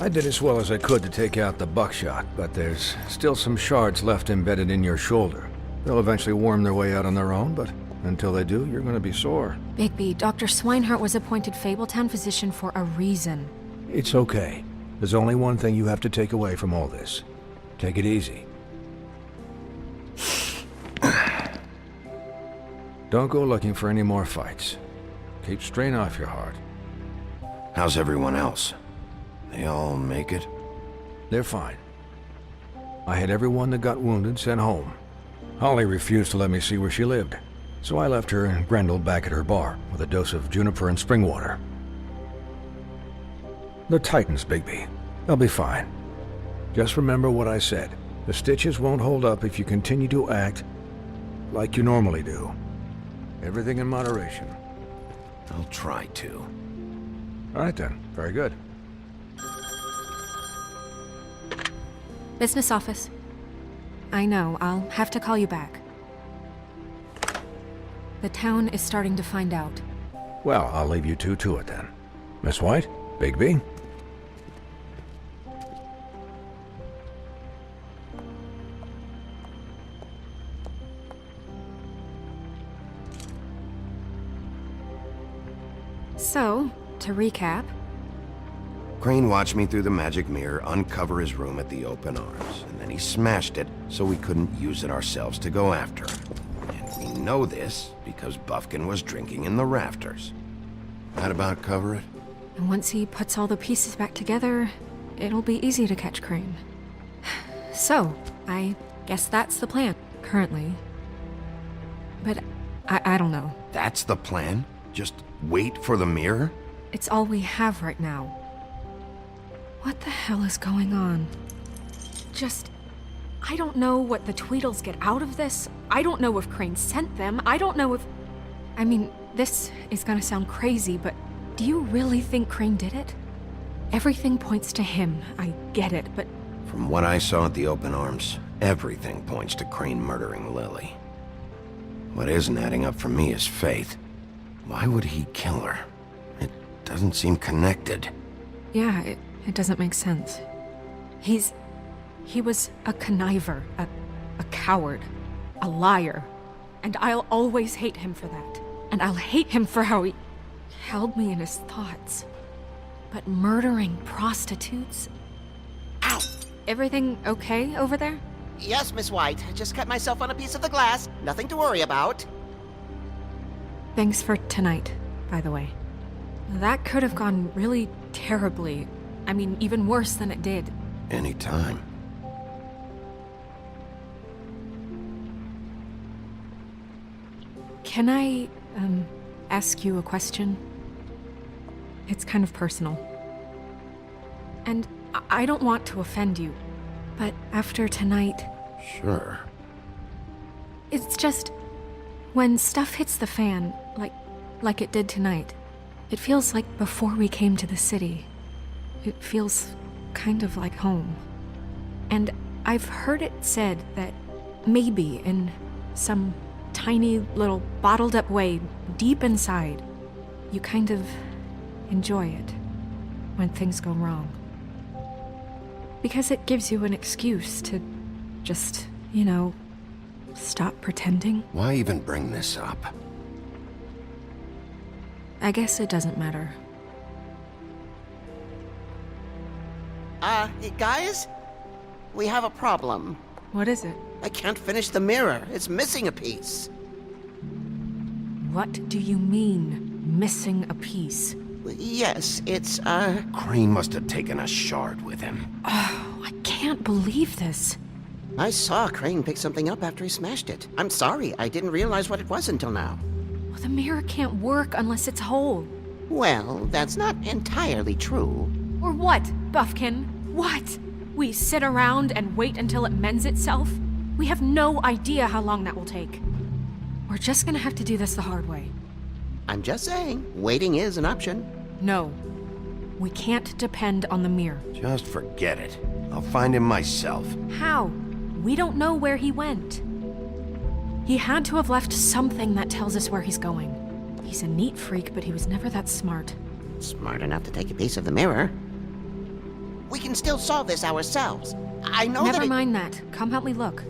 I did as well as I could to take out the buckshot, but there's still some shards left embedded in your shoulder. They'll eventually worm their way out on their own, but until they do, you're gonna be sore. Bigby, Dr. Swinehart was appointed Fabletown physician for a reason. It's okay. There's only one thing you have to take away from all this. Take it easy. Don't go looking for any more fights. Keep strain off your heart. How's everyone else? They all make it? They're fine. I had everyone that got wounded sent home. Holly refused to let me see where she lived, so I left her and Grendel back at her bar with a dose of juniper and spring water. They're Titans, Bigby. They'll be fine. Just remember what I said. The stitches won't hold up if you continue to act like you normally do. Everything in moderation. I'll try to. All right then. Very good. Business office. I know, I'll have to call you back. The town is starting to find out. Well, I'll leave you two to it then. Miss White? Bigby? So, to recap... Crane watched me through the magic mirror uncover his room at the open arms, and then he smashed it so we couldn't use it ourselves to go after him. And we know this because Buffkin was drinking in the rafters. That about cover it? And once he puts all the pieces back together, it'll be easy to catch Crane. So, I guess that's the plan, currently. But I don't know. That's the plan? Just wait for the mirror? It's all we have right now. What the hell is going on? I don't know what the Tweedles get out of this. I don't know if Crane sent them. I don't know if... I mean, this is gonna sound crazy, but do you really think Crane did it? Everything points to him. I get it, but... From what I saw at the open arms, everything points to Crane murdering Lily. What isn't adding up for me is Faith. Why would he kill her? It doesn't seem connected. Yeah, it doesn't make sense. He was a conniver, a coward, a liar. And I'll always hate him for that. And I'll hate him for how he held me in his thoughts. But murdering prostitutes? Ow! Everything okay over there? Yes, Miss White. I just cut myself on a piece of the glass. Nothing to worry about. Thanks for tonight, by the way. That could have gone really terribly. I mean, even worse than it did. Anytime. Can I, ask you a question? It's kind of personal. And I don't want to offend you, but after tonight... Sure. It's just... when stuff hits the fan, like it did tonight, it feels like before we came to the city. It feels kind of like home. And I've heard it said that maybe in some tiny little bottled up way deep inside, you kind of enjoy it when things go wrong. Because it gives you an excuse to just, stop pretending. Why even bring this up? I guess it doesn't matter. Guys? We have a problem. What is it? I can't finish the mirror. It's missing a piece. What do you mean, missing a piece? Yes, it's, Crane must have taken a shard with him. Oh, I can't believe this. I saw Crane pick something up after he smashed it. I'm sorry, I didn't realize what it was until now. Well, the mirror can't work unless it's whole. Well, that's not entirely true. Or what, Buffkin? What? We sit around and wait until it mends itself? We have no idea how long that will take. We're just gonna have to do this the hard way. I'm just saying, waiting is an option. No. We can't depend on the mirror. Just forget it. I'll find him myself. How? We don't know where he went. He had to have left something that tells us where he's going. He's a neat freak, but he was never that smart. Smart enough to take a piece of the mirror. We can still solve this ourselves. I know Never that mind that. Come help me look.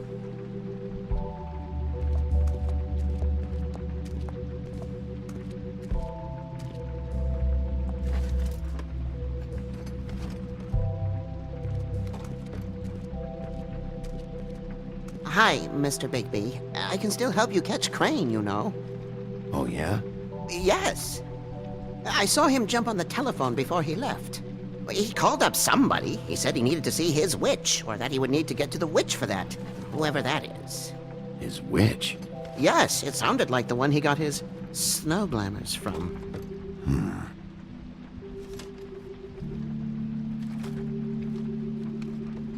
Hi, Mr. Bigby. I can still help you catch Crane, you know. Oh, yeah? Yes. I saw him jump on the telephone before he left. He called up somebody. He said he needed to see his witch, or that he would need to get to the witch for that. Whoever that is. His witch? Yes, it sounded like the one he got his snow glamours from.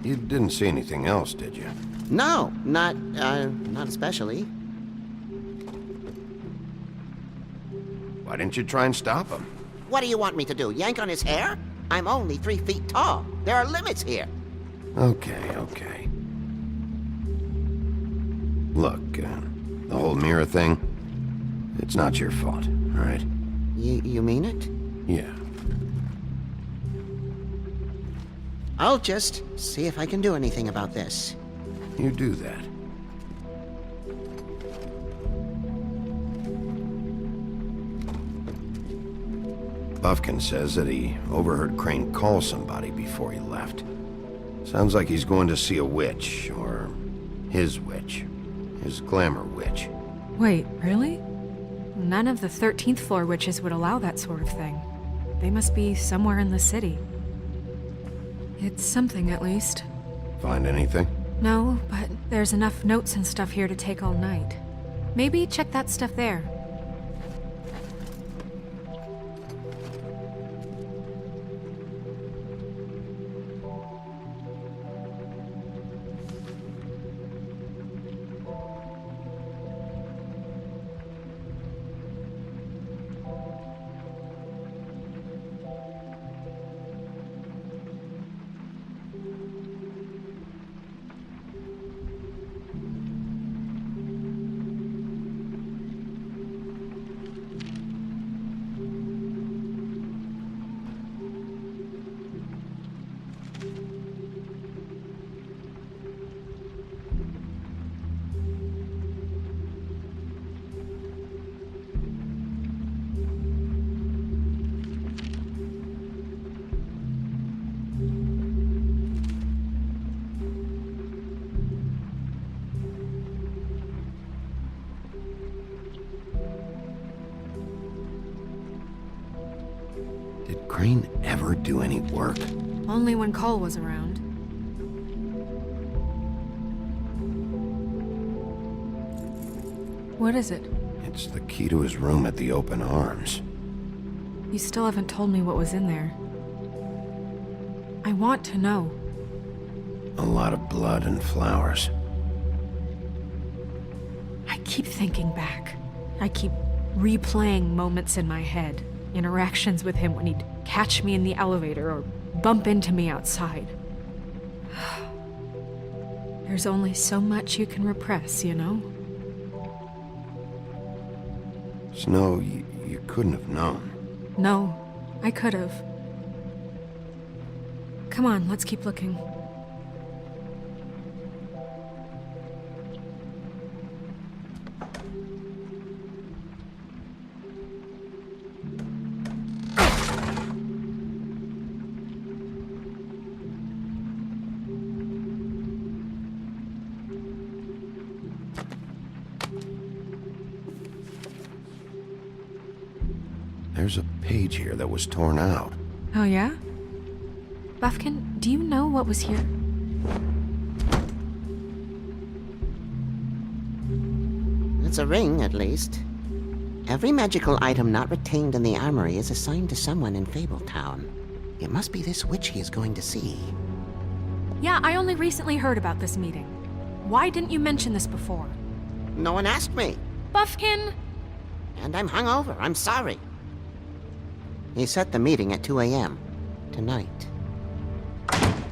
You didn't see anything else, did you? No, not especially. Why didn't you try and stop him? What do you want me to do, yank on his hair? I'm only 3 feet tall. There are limits here. Okay. Look, the whole mirror thing, it's not your fault, all right? You mean it? Yeah. I'll just see if I can do anything about this. You do that. Buffkin says that he overheard Crane call somebody before he left. Sounds like he's going to see a witch, or his witch. His glamour witch. Wait, really? None of the 13th floor witches would allow that sort of thing. They must be somewhere in the city. It's something, at least. Find anything? No, but there's enough notes and stuff here to take all night. Maybe check that stuff there. Did Crane ever do any work? Only when Cole was around. What is it? It's the key to his room at the Open Arms. You still haven't told me what was in there. I want to know. A lot of blood and flowers. I keep thinking back. I keep replaying moments in my head. Interactions with him when he'd catch me in the elevator or bump into me outside. There's only so much you can repress, you know? Snow, you couldn't have known. No, I could have. Come on, let's keep looking. There's a page here that was torn out. Oh, yeah? Buffkin, do you know what was here? It's a ring, at least. Every magical item not retained in the armory is assigned to someone in Fabletown. It must be this witch he is going to see. Yeah, I only recently heard about this meeting. Why didn't you mention this before? No one asked me. Buffkin! And I'm hungover. I'm sorry. He set the meeting at 2 a.m. tonight.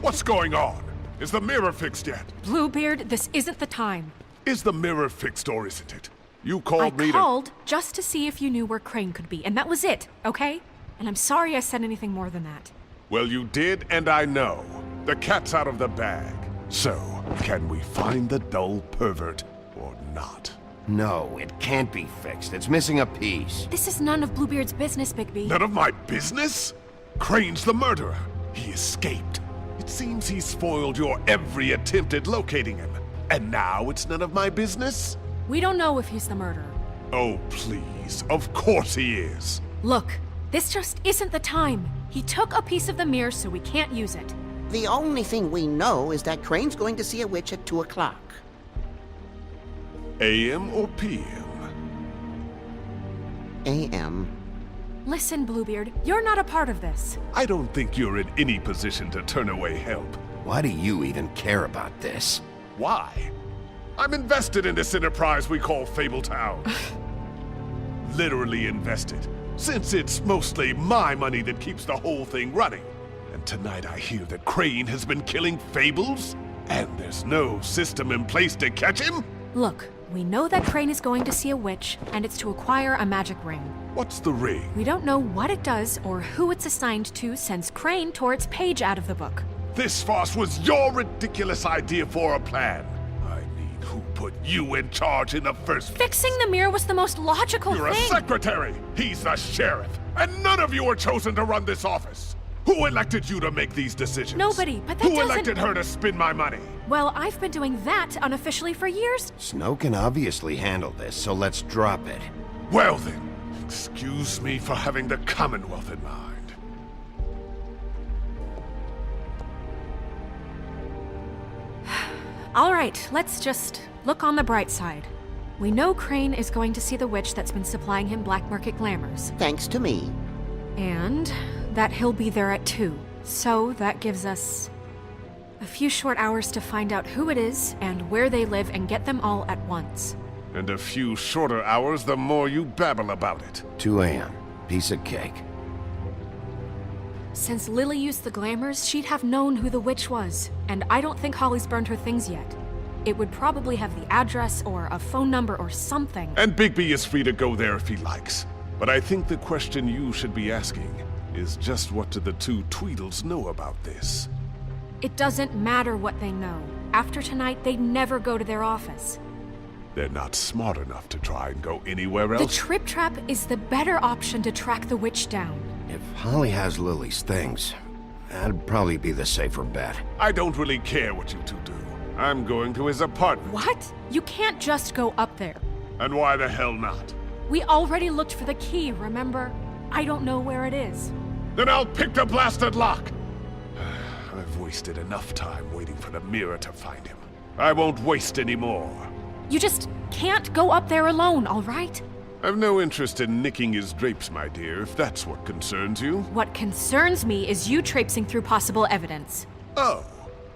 What's going on? Is the mirror fixed yet? Bluebeard, this isn't the time. Is the mirror fixed or isn't it? You called me I called just to see if you knew where Crane could be, and that was it, okay? And I'm sorry I said anything more than that. Well, you did, and I know. The cat's out of the bag. So, can we find the dull pervert or not? No, it can't be fixed. It's missing a piece. This is none of Bluebeard's business, Bigby. None of my business? Crane's the murderer. He escaped. It seems he spoiled your every attempt at locating him. And now it's none of my business? We don't know if he's the murderer. Oh, please. Of course he is. Look, this just isn't the time. He took a piece of the mirror, so we can't use it. The only thing we know is that Crane's going to see a witch at 2 o'clock. AM or PM? A.M. Listen, Bluebeard, you're not a part of this. I don't think you're in any position to turn away help. Why do you even care about this? Why? I'm invested in this enterprise we call Fabletown. Literally invested, since it's mostly my money that keeps the whole thing running. And tonight I hear that Crane has been killing Fables, and there's no system in place to catch him? Look, we know that Crane is going to see a witch, and it's to acquire a magic ring. What's the ring? We don't know what it does or who it's assigned to since Crane tore its page out of the book. This farce was your ridiculous idea for a plan. I mean, who put you in charge in the first place? Fixing the mirror was the most logical You're thing. a secretary! He's the sheriff! And none of you were chosen to run this office! Who elected you to make these decisions? Nobody, but that Who doesn't... elected her to spend my money? Well, I've been doing that unofficially for years. Snow can obviously handle this, so let's drop it. Well then, excuse me for having the Commonwealth in mind. All right, let's just look on the bright side. We know Crane is going to see the witch that's been supplying him black market glamours. Thanks to me. And that he'll be there at 2. So that gives us a few short hours to find out who it is and where they live and get them all at once. And a few shorter hours the more you babble about it. 2 a.m. Piece of cake. Since Lily used the glamours, she'd have known who the witch was. And I don't think Holly's burned her things yet. It would probably have the address or a phone number or something. And Bigby is free to go there if he likes. But I think the question you should be asking is just what do the 2 Tweedles know about this? It doesn't matter what they know. After tonight, they'd never go to their office. They're not smart enough to try and go anywhere The else. Trip Trap is the better option to track the witch down. If Holly has Lily's things, that'd probably be the safer bet. I don't really care what you 2 do. I'm going to his apartment. What? You can't just go up there. And why the hell not? We already looked for the key, remember? I don't know where it is. Then I'll pick the blasted lock! I've wasted enough time waiting for the mirror to find him. I won't waste any more. You just can't go up there alone, all right? I've no interest in nicking his drapes, my dear, if that's what concerns you. What concerns me is you traipsing through possible evidence. Oh,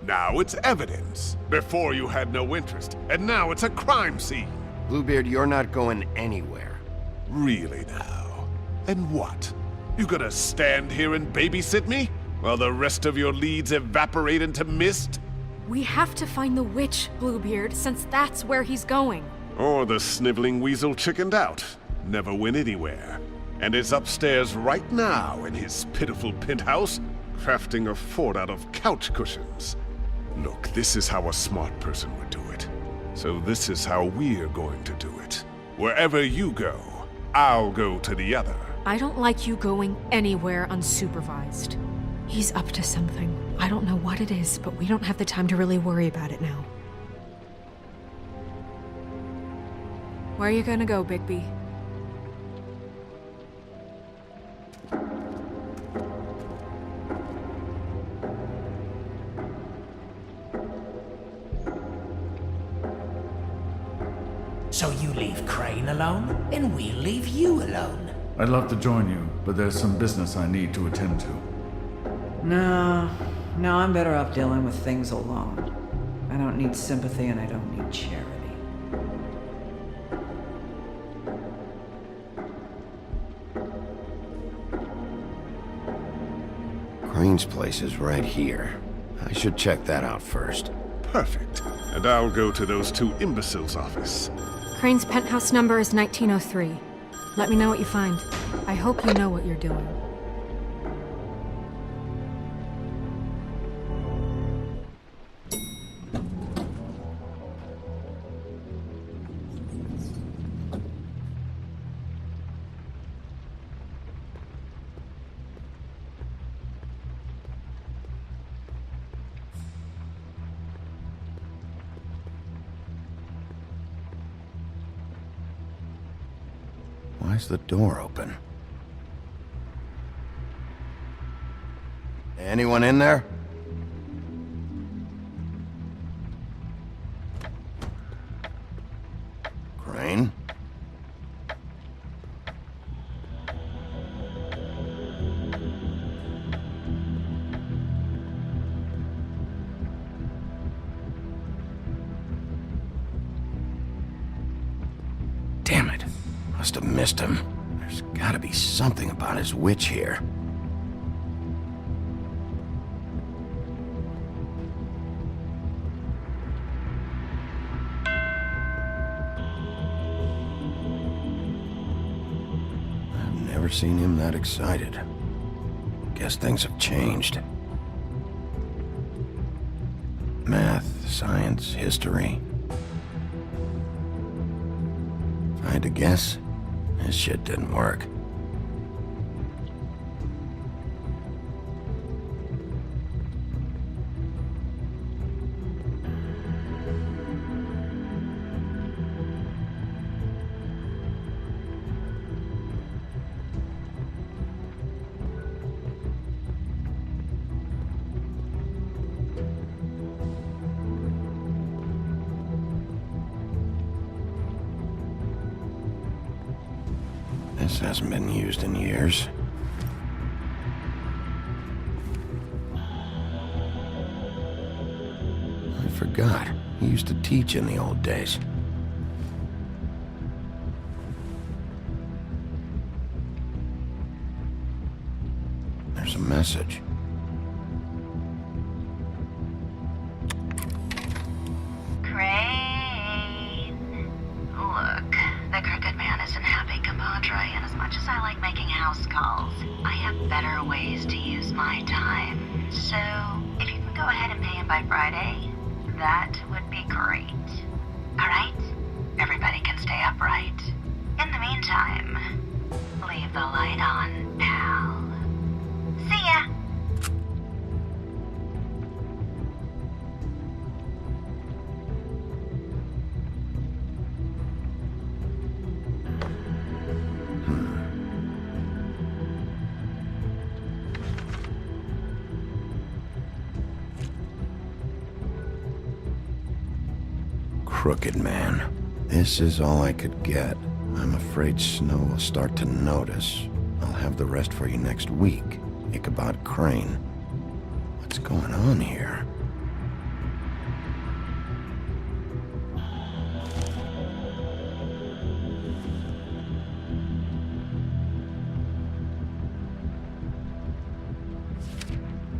now it's evidence. Before you had no interest, and now it's a crime scene. Bluebeard, you're not going anywhere. Really now? And what? You gonna stand here and babysit me? While the rest of your leads evaporate into mist? We have to find the witch, Bluebeard, since that's where he's going. Or the sniveling weasel chickened out. Never went anywhere. And is upstairs right now in his pitiful penthouse, crafting a fort out of couch cushions. Look, this is how a smart person would do it. So this is how we're going to do it. Wherever you go, I'll go to the other. I don't like you going anywhere unsupervised. He's up to something. I don't know what it is, but we don't have the time to really worry about it now. Where are you gonna go, Bigby? So you leave Crane alone, and we'll leave you alone. I'd love to join you, but there's some business I need to attend to. No, I'm better off dealing with things alone. I don't need sympathy and I don't need charity. Crane's place is right here. I should check that out first. Perfect. And I'll go to those 2 imbeciles' office. Crane's penthouse number is 1903. Let me know what you find. I hope you know what you're doing. Why's the door open? Anyone in there? Crane? Damn it. Must have missed him. There's gotta be something about his witch here. I've never seen him that excited. Guess things have changed. Math, science, history. If I had to guess, this shit didn't work. This hasn't been used in years. I forgot. He used to teach in the old days. There's a message. Crane. Look, the crooked man isn't happy, compadre, and as much as I like making house calls, I have better ways to use my time. So, if you can go ahead and pay him by Friday, that would be great. Alright? Everybody can stay upright. In the meantime, leave the light on, pal. See ya! Crooked man. This is all I could get. I'm afraid Snow will start to notice. I'll have the rest for you next week. Ichabod Crane. What's going on here?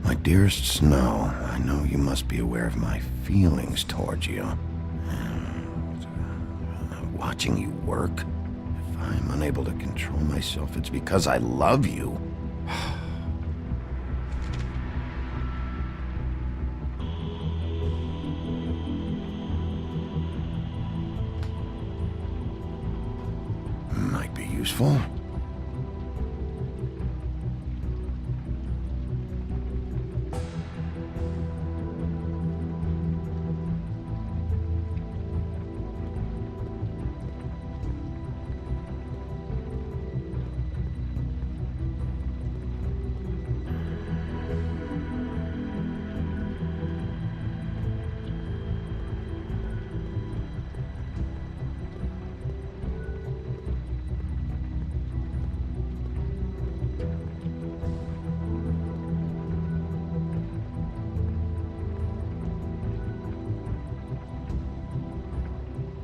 My dearest Snow, I know you must be aware of my feelings towards you. Watching you work, if I'm unable to control myself, it's because I love you. Might be useful.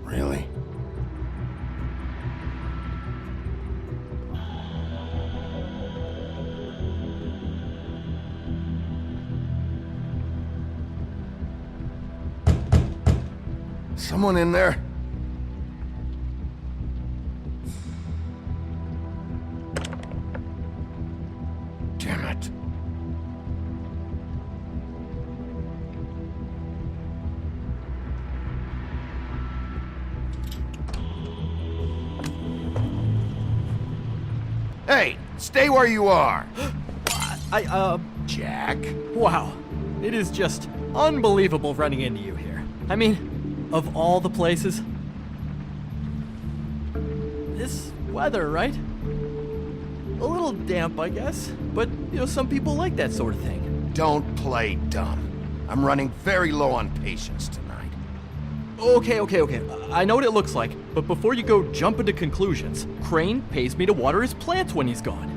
Really? Someone in there? Damn it. Hey, stay where you are. Jack? Wow. It is just unbelievable running into you here. I mean, of all the places, this weather, right? A little damp, I guess. But, some people like that sort of thing. Don't play dumb. I'm running very low on patience tonight. Okay. I know what it looks like, but before you go jumping to conclusions, Crane pays me to water his plants when he's gone.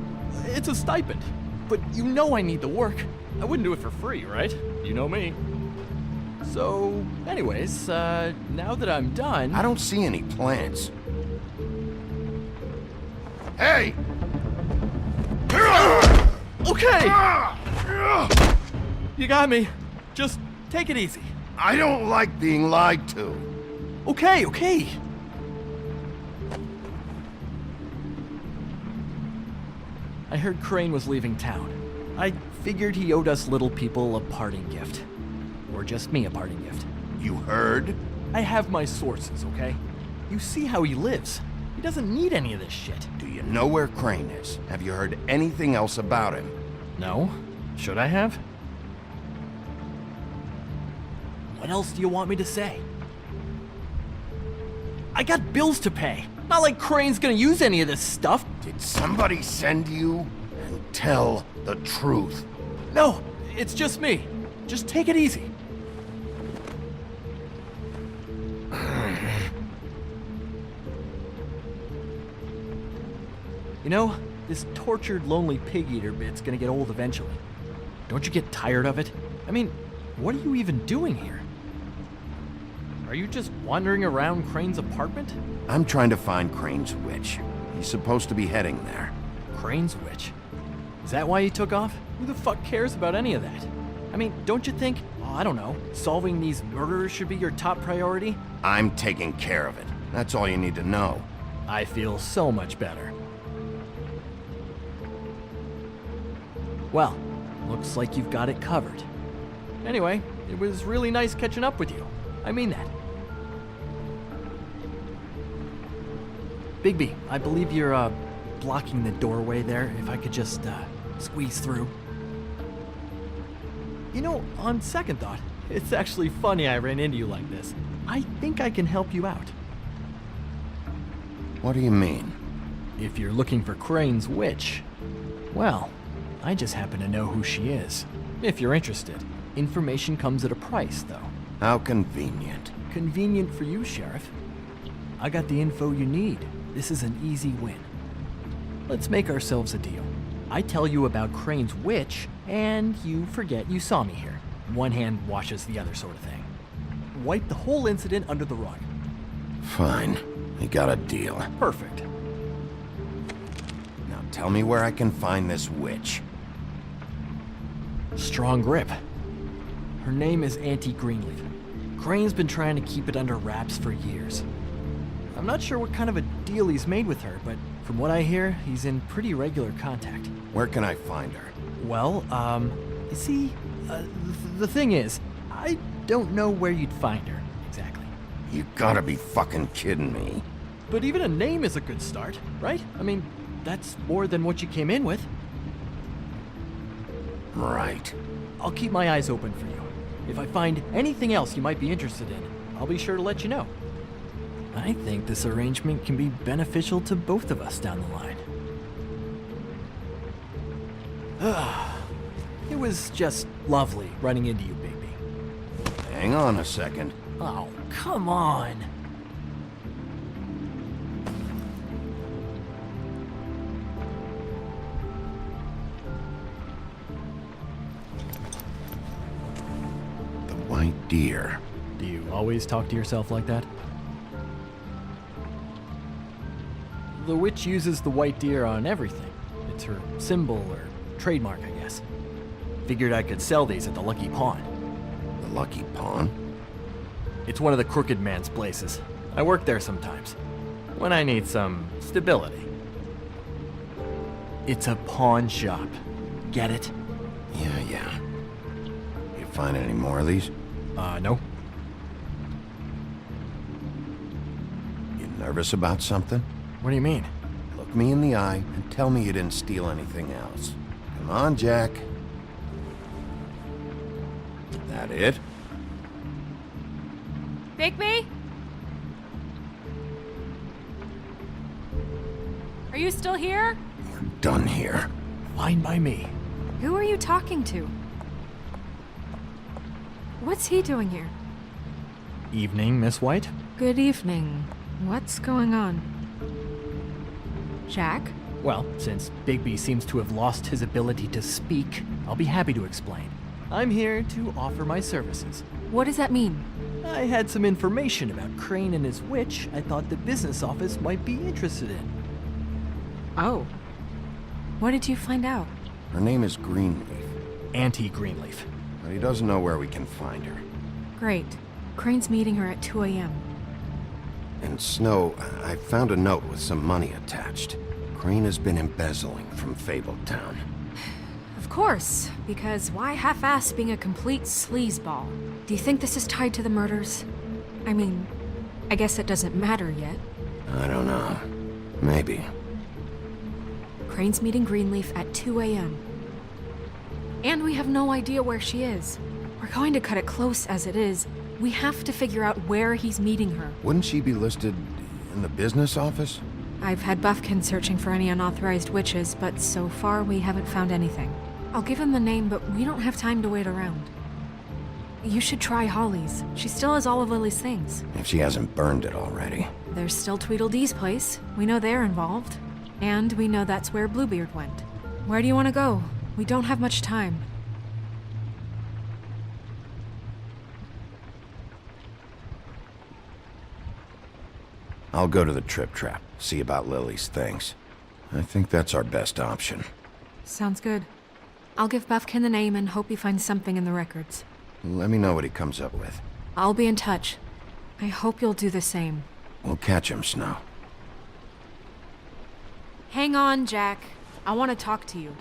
It's a stipend. But I need the work. I wouldn't do it for free, right? You know me. So, anyways, now that I'm done... I don't see any plants. Hey! Okay! You got me. Just take it easy. I don't like being lied to. Okay. I heard Crane was leaving town. I figured he owed us little people a parting gift. Or just me a parting gift. You heard? I have my sources, okay? You see how he lives. He doesn't need any of this shit. Do you know where Crane is? Have you heard anything else about him? No. Should I have? What else do you want me to say? I got bills to pay. Not like Crane's gonna use any of this stuff. Did somebody send you? And tell the truth. No, it's just me. Just take it easy. This tortured, lonely pig-eater bit's gonna get old eventually. Don't you get tired of it? I mean, what are you even doing here? Are you just wandering around Crane's apartment? I'm trying to find Crane's witch. He's supposed to be heading there. Crane's witch? Is that why you took off? Who the fuck cares about any of that? I mean, don't you think, I don't know, solving these murders should be your top priority? I'm taking care of it. That's all you need to know. I feel so much better. Well, looks like you've got it covered. Anyway, it was really nice catching up with you. I mean that. Bigby, I believe you're, blocking the doorway there. If I could just, squeeze through. On second thought, it's actually funny I ran into you like this. I think I can help you out. What do you mean? If you're looking for Crane's witch, well, I just happen to know who she is. If you're interested. Information comes at a price, though. How convenient. Convenient for you, Sheriff. I got the info you need. This is an easy win. Let's make ourselves a deal. I tell you about Crane's witch, and you forget you saw me here. One hand washes the other sort of thing. Wipe the whole incident under the rug. Fine. We got a deal. Perfect. Now tell me where I can find this witch. Strong grip. Her name is Auntie Greenleaf. Crane's been trying to keep it under wraps for years. I'm not sure what kind of a deal he's made with her, but from what I hear, he's in pretty regular contact. Where can I find her? Well, you see, the thing is, I don't know where you'd find her, exactly. You gotta be fucking kidding me. But even a name is a good start, right? I mean, that's more than what you came in with. Right. I'll keep my eyes open for you. If I find anything else you might be interested in, I'll be sure to let you know. I think this arrangement can be beneficial to both of us down the line. It was just lovely running into you, Bigby. Hang on a second. Oh, come on. The white deer. Do you always talk to yourself like that? The witch uses the white deer on everything. It's her symbol or trademark, I guess. Figured I could sell these at the Lucky Pawn. The Lucky Pawn? It's one of the crooked man's places. I work there sometimes, when I need some stability. It's a pawn shop. Get it? Yeah. You find any more of these? No. You nervous about something? What do you mean? Look me in the eye and tell me you didn't steal anything else. Come on, Jack. That it? Bigby? Are you still here? We're done here. Fine by me. Who are you talking to? What's he doing here? Evening, Miss White. Good evening. What's going on? Jack? Well, since Bigby seems to have lost his ability to speak, I'll be happy to explain. I'm here to offer my services. What does that mean? I had some information about Crane and his witch I thought the business office might be interested in. Oh. What did you find out? Her name is Greenleaf, Auntie Greenleaf. but he doesn't know where we can find her. Great. Crane's meeting her at 2 a.m. And Snow, I found a note with some money attached. Crane has been embezzling from Fabletown. Of course, because why half-ass being a complete sleazeball? Do you think this is tied to the murders? I mean, I guess it doesn't matter yet. I don't know. Maybe. Crane's meeting Greenleaf at 2 a.m. And we have no idea where she is. We're going to cut it close as it is. We have to figure out where he's meeting her. Wouldn't she be listed in the business office? I've had Buffkin searching for any unauthorized witches, but so far we haven't found anything. I'll give him the name, but we don't have time to wait around. You should try Holly's. She still has all of Lily's things. If she hasn't burned it already. There's still Tweedledee's place. We know they're involved. And we know that's where Bluebeard went. Where do you want to go? We don't have much time. I'll go to the Trip Trap, see about Lily's things. I think that's our best option. Sounds good. I'll give Buffkin the name and hope he finds something in the records. Let me know what he comes up with. I'll be in touch. I hope you'll do the same. We'll catch him, Snow. Hang on, Jack. I want to talk to you.